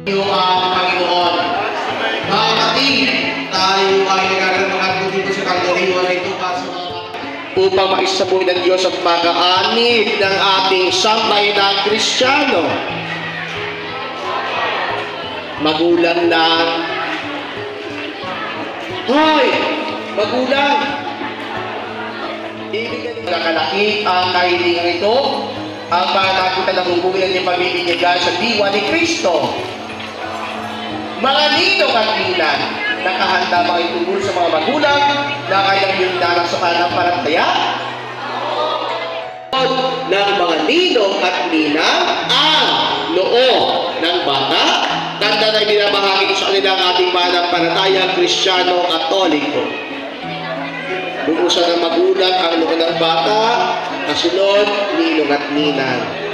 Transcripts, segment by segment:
Yung Panginoon. Mga kapatid, tayo ay nagkakaroon dito sa Kaloriwa nito upang maisabuhin ng Diyos at pag-aanib ng ating sambahay na Kristiyano. Magulang na. Hoy! Magulang! Ibig na kalaki ang kahilingan ito, ang panakita ng hubungan niya pamimigay sa diwa ni Kristo. Mga ninong at ninang, nakahanda ba kayo tungkol sa mga magulang na kailang yung dalang sa pananampalataya? Ng mga ninong at ninang ang noo ng bata, tanda na binabahagi sa kanila ang ating pananampalataya Kristiyano Katoliko. Bukusan ng magulang ang noo ng bata, kasunod, ninong at ninang.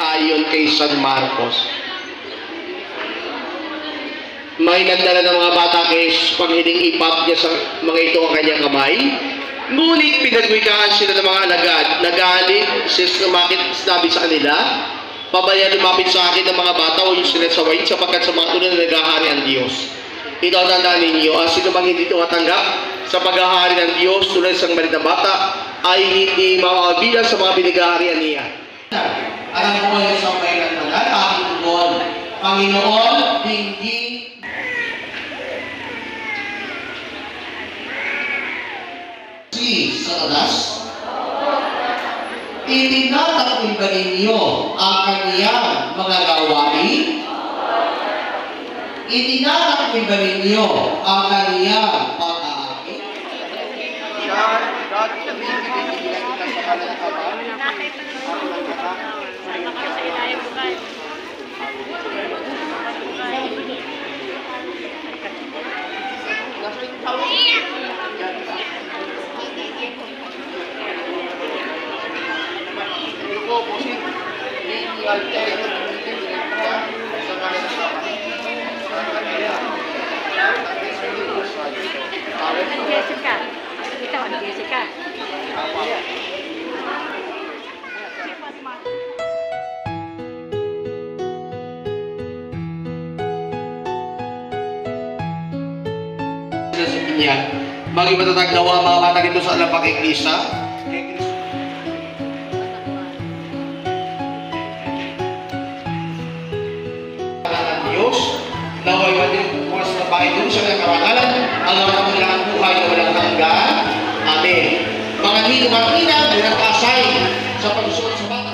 Ayon kay San Marcos, may nagdala ng mga bata kay panghiling ipap niya sa mga ito ang kanyang kamay, ngunit pinagwikaan sila ng mga alagad. Nagalit sinabi sa kanila, pabayan lumapit sa akin ng mga bata o yung sinasawain sapagkat sa mga tunay na naghahari ang Diyos. Ito ang tandaan ninyo, sino bang hindi tumatanggap sa paghahari ng Diyos tulad sa malit na bata ay hindi makabilang sa mga binigaharian niya. Alam mo yung sampay ng tagal, aking tugon, Panginoon, dinggin. Si Satanas, itinatakwil ba ninyo ang kaniyang mga gawain? Itinatakwil ba ninyo ang kaniyang pag-aakit? Jessica, ito ang Jessica. Maging matatag nawa mga bata dito sa alapak Iglesia. Ang Diyos, naway matinukulas na bahay doon sa kanyang karangalan, ang mga kamulang buhay na walang hanggan. Amen. Mga ninong at ninang, nagkasay sa pagsuot sa bata.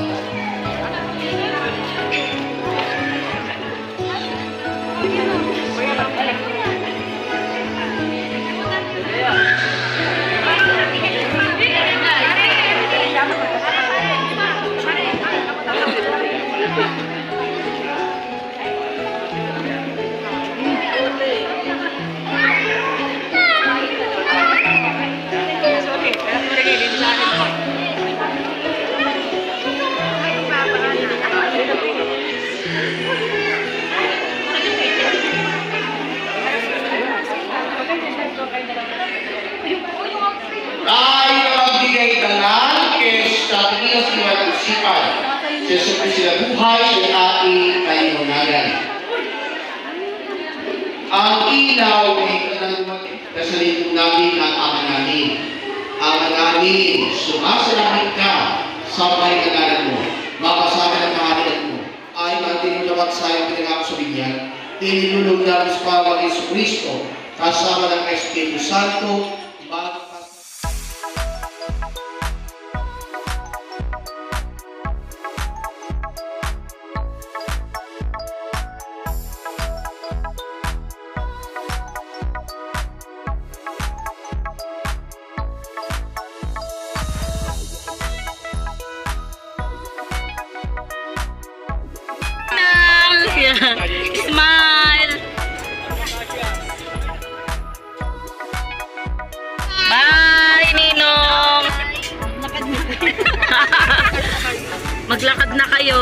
Sesuai sila buhay ay ating kaliwanagan. Ang ilaw ay kailangan kasalito natin ang ama namin. Ama namin, sumasalangit ka sa pahinagalan mo. Mapasama ng kaharian mo. Ay matinulawat sa iyong pinagako sa binyan. Tinulong namin sa pawang Yesu Cristo kasama ng Espiritu Santo. Smile. Bye, Nino. Maglakad na kayo.